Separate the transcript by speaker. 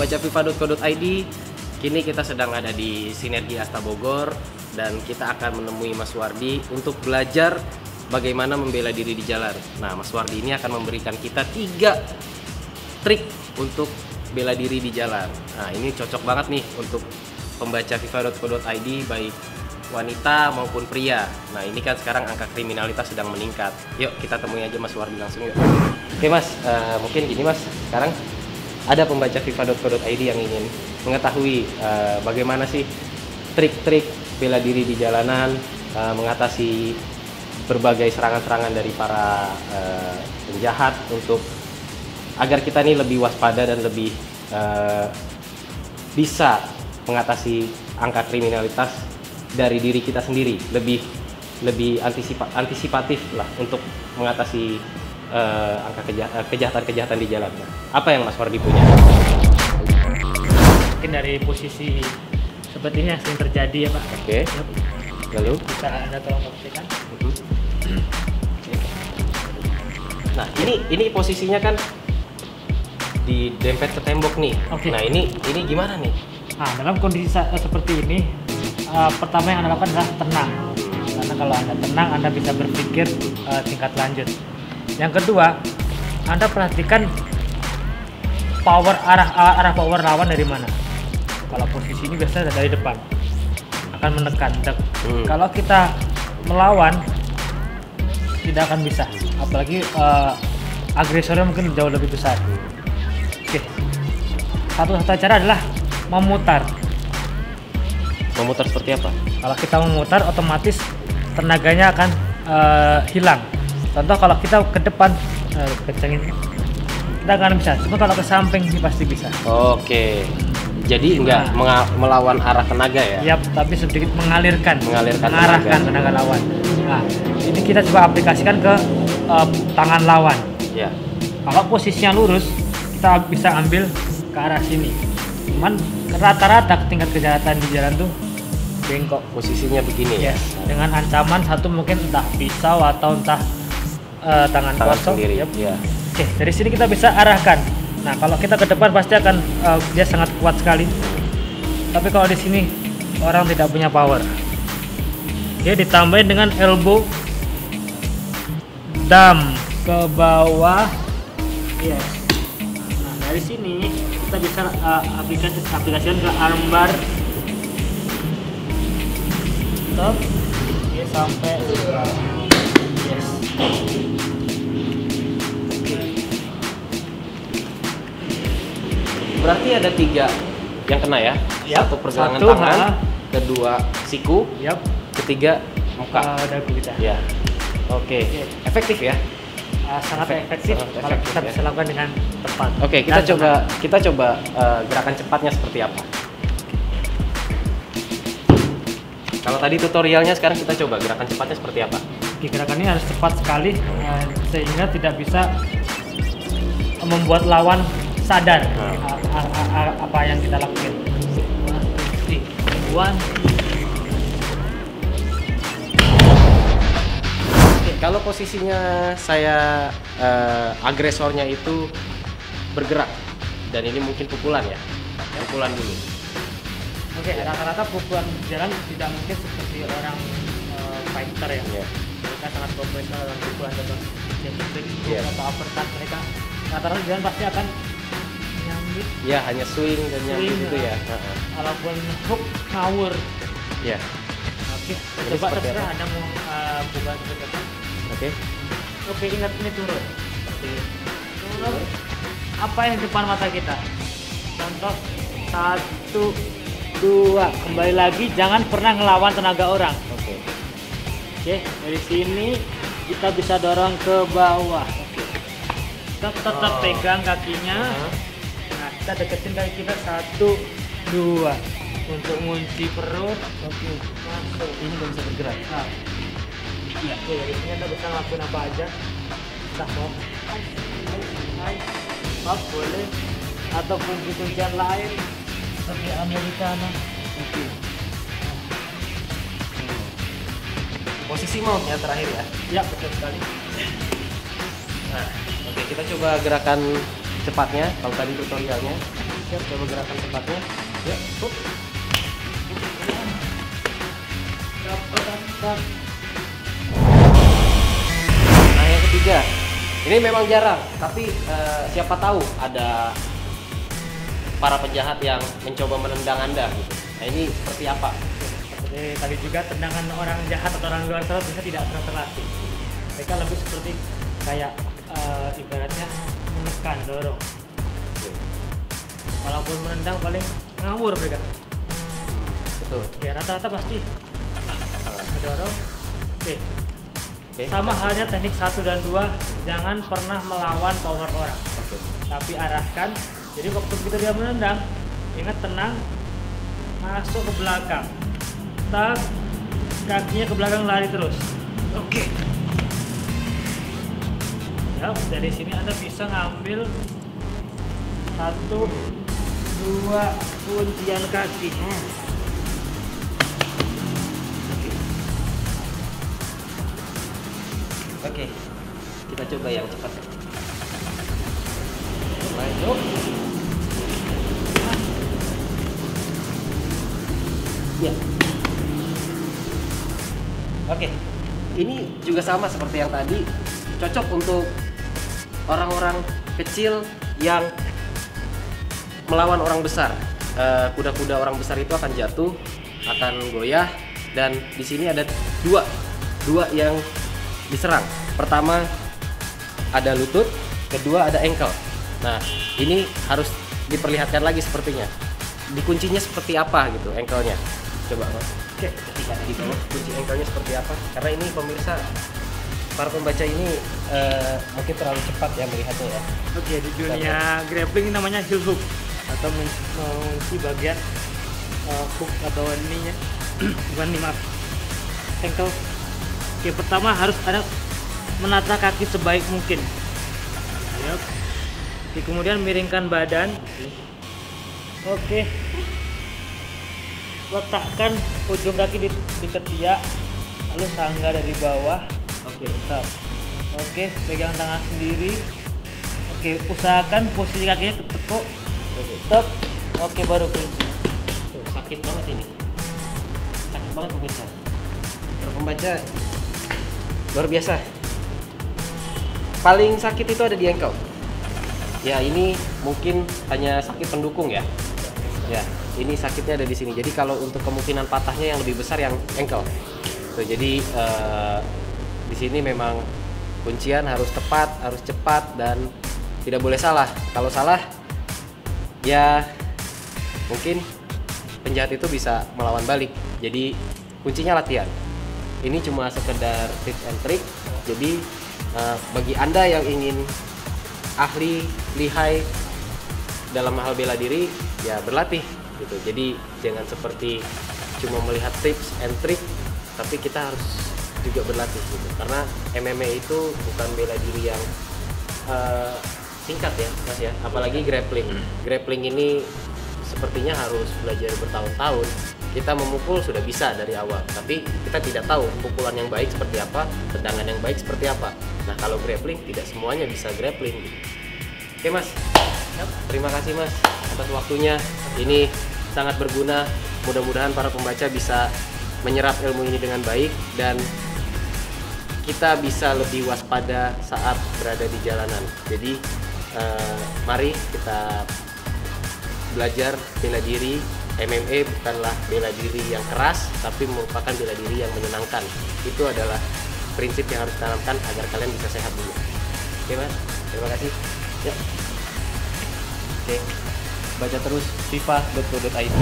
Speaker 1: pembaca FIFA.co.id. Kini kita sedang ada di Sinergi Asta Bogor dan kita akan menemui Mas Wardi untuk belajar bagaimana membela diri di jalan. Nah, Mas Wardi ini akan memberikan kita 3 trik untuk bela diri di jalan. Nah, ini cocok banget nih untuk pembaca FIFA.co.id baik wanita maupun pria. Nah, ini kan sekarang angka kriminalitas sedang meningkat. Yuk kita temui aja Mas Wardi langsung yuk. Oke Mas, mungkin gini Mas, sekarang ada pembaca FIFA.co.id yang ingin mengetahui bagaimana sih trik-trik bela diri di jalanan, mengatasi berbagai serangan-serangan dari para penjahat untuk agar kita nih lebih waspada dan lebih bisa mengatasi angka kriminalitas dari diri kita sendiri, lebih antisipatif lah untuk mengatasi angka kejahatan-kejahatan di jalan. Nah, apa yang Mas Wardi punya?
Speaker 2: Mungkin dari posisi seperti ini yang sering terjadi ya Pak.
Speaker 1: Oke. Lalu
Speaker 2: bisa Anda tolong pastikan.
Speaker 1: Nah, ini posisinya kan di dempet ke tembok nih.
Speaker 2: Oke.
Speaker 1: Nah, ini gimana nih?
Speaker 2: Nah, dalam kondisi seperti ini, pertama yang Anda lakukan adalah tenang. Karena kalau Anda tenang, Anda bisa berpikir tingkat lanjut. Yang kedua, Anda perhatikan arah power lawan dari mana. Kalau posisi ini biasanya dari depan, akan menekan. Kalau kita melawan, tidak akan bisa. Apalagi agresornya mungkin jauh lebih besar. Oke. Satu-satunya cara adalah memutar.
Speaker 1: Memutar seperti apa?
Speaker 2: Kalau kita memutar, otomatis tenaganya akan hilang. Contoh kalau kita ke depan kencengin, kita akan bisa. Cuma kalau ke samping sih pasti bisa.
Speaker 1: Oke. Jadi enggak melawan arah tenaga ya?
Speaker 2: Yap, tapi sedikit mengalirkan
Speaker 1: mengarahkan
Speaker 2: tenaga lawan. Nah, ini kita coba aplikasikan ke tangan lawan.
Speaker 1: Ya.
Speaker 2: Kalau posisinya lurus, kita bisa ambil ke arah sini. Cuman rata-rata tingkat kejahatan di jalan tuh bengkok.
Speaker 1: Posisinya begini ya?
Speaker 2: Dengan ancaman satu mungkin entah pisau atau entah tangan kosong
Speaker 1: sendiri.
Speaker 2: Yep.
Speaker 1: Ya.
Speaker 2: Oke, dari sini kita bisa arahkan. Nah, kalau kita ke depan pasti akan dia sangat kuat sekali. Tapi kalau di sini orang tidak punya power. Oke, ditambahin dengan elbow, dam ke bawah. Yes. Nah, dari sini kita bisa aplikasikan ke armbar. Stop. Oke, sampai yes.
Speaker 1: Berarti ada 3 yang kena ya?
Speaker 2: Yap.
Speaker 1: Satu pergelangan
Speaker 2: Satu,
Speaker 1: tangan, kedua siku,
Speaker 2: Yap.
Speaker 1: ketiga muka.
Speaker 2: Dagu kita.
Speaker 1: Ya. Oke. Efektif ya?
Speaker 2: Sangat efektif kalau kita bisa lakukan dengan tepat.
Speaker 1: Oke, kita coba gerakan cepatnya seperti apa. Kalau tadi tutorialnya, sekarang kita coba gerakan cepatnya seperti apa.
Speaker 2: Gerakan ini harus cepat sekali sehingga tidak bisa membuat lawan sadar apa yang kita lakukan. 1, 2, 3.
Speaker 1: Kalau posisinya saya agresornya itu bergerak dan ini mungkin pukulan ya, pukulan dulu.
Speaker 2: Oke, rata-rata pukulan jalan tidak mungkin seperti orang fighter ya.
Speaker 1: Yeah.
Speaker 2: Mereka sangat profesional dalam pukulan jalan. Jadi atau uppercut mereka rata-rata jalan pasti akan nyambit.
Speaker 1: Ya, hanya swing dan nyambit gitu ya.
Speaker 2: Walaupun hook ngawur.
Speaker 1: Ya.
Speaker 2: Oke, coba terserah Anda mau buka seperti apa. Oke, ingat ini turun. Turun. Apa yang depan mata kita? Contoh 1, 2. Kembali lagi, jangan pernah ngelawan tenaga orang. Oke, dari sini kita bisa dorong ke bawah. Tetap pegang kakinya. Nah, kita deketin kaki kita 1, 2 untuk ngunci perut. Oke, masuk. Ini nggak bisa bergerak. Nah, ya, dari sini kita bisa ngelakuin apa aja. Kita mau hop boleh, atau kunci-kuncian lain seperti Americana. Oke.
Speaker 1: Posisi mount ya terakhir ya.
Speaker 2: Ya, betul sekali.
Speaker 1: Nah, oke, kita coba gerakan cepatnya. Kalau tadi tutorialnya
Speaker 2: Siap, coba gerakan tepatnya. Ya, up.
Speaker 1: Nah, yang ketiga, ini memang jarang, tapi siapa tahu ada para penjahat yang mencoba menendang Anda gitu. Nah, ini seperti apa?
Speaker 2: Seperti tadi juga, tendangan orang jahat atau orang luar sana bisa tidak terlatih. Mereka lebih seperti kayak ibaratnya menekan, dorong. Walaupun menendang paling ngawur mereka.
Speaker 1: Betul.
Speaker 2: Ya rata-rata pasti dorong. Oke.
Speaker 1: Oke.
Speaker 2: Sama halnya teknik 1 dan 2, jangan pernah melawan power orang.
Speaker 1: Oke.
Speaker 2: Tapi arahkan. Jadi waktu begitu dia menendang, ingat tenang, masuk ke belakang. Tak, kakinya ke belakang, lari terus.
Speaker 1: Oke.
Speaker 2: Ya, dari sini Anda bisa ngambil 1, 2 kuncian kaki.
Speaker 1: Oke. Kita coba yang cepat.
Speaker 2: Masuk.
Speaker 1: Ya. Oke. Ini juga sama seperti yang tadi, cocok untuk orang-orang kecil yang melawan orang besar. Kuda-kuda orang besar itu akan jatuh, akan goyah, dan di sini ada dua yang diserang. Pertama ada lutut, kedua ada ankle. Nah, ini harus diperlihatkan lagi sepertinya. Dikuncinya seperti apa gitu ankle-nya. Coba, Mas.
Speaker 2: Oke.
Speaker 1: Ketika di bawah, kunci ankle-nya seperti apa? Karena ini pemirsa, para pembaca ini mungkin terlalu cepat ya melihatnya ya.
Speaker 2: Oke, di dunia grappling ini namanya heel hook atau mengunci bagian hook atau ininya. Bukan nih, maaf. Ankle. Oke, pertama harus ada menata kaki sebaik mungkin. Yuk. Oke, kemudian miringkan badan. Oke. Letakkan ujung kaki di ketiak, lalu sanggah dari bawah.
Speaker 1: Oke.
Speaker 2: Stop. Oke, pegang tangan sendiri. Oke, usahakan posisi kakinya ketekuk. Stop. Oke, baru kunci.
Speaker 1: Tuh, sakit banget ini. Sakit banget pemirsa. Para pembaca luar biasa. Paling sakit itu ada di ankle. Ya, ini mungkin hanya sakit pendukung ya. Ya, ini sakitnya ada di sini. Jadi kalau untuk kemungkinan patahnya yang lebih besar yang ankle. Tuh, jadi di sini memang kuncian harus tepat, harus cepat, dan tidak boleh salah. Kalau salah, ya mungkin penjahat itu bisa melawan balik. Jadi kuncinya latihan. Ini cuma sekedar tips and trick. Jadi bagi Anda yang ingin ahli, lihai dalam hal bela diri, ya berlatih gitu. Jadi jangan seperti cuma melihat tips and trick, tapi kita harus juga berlatih gitu. Karena MMA itu bukan bela diri yang singkat ya, Mas ya. Apalagi grappling. Grappling ini sepertinya harus belajar bertahun-tahun. Kita memukul sudah bisa dari awal, tapi kita tidak tahu pukulan yang baik seperti apa, tendangan yang baik seperti apa. Nah, kalau grappling tidak semuanya bisa grappling. Oke, Mas. Terima kasih, Mas, atas waktunya. Ini sangat berguna. Mudah-mudahan para pembaca bisa menyerap ilmu ini dengan baik dan kita bisa lebih waspada saat berada di jalanan. Jadi mari kita belajar bela diri. MMA bukanlah bela diri yang keras, tapi merupakan bela diri yang menyenangkan. Itu adalah prinsip yang harus ditanamkan agar kalian bisa sehat dulu. Oke, Mas, terima kasih. Ya. Oke, baca terus fifa.co.id.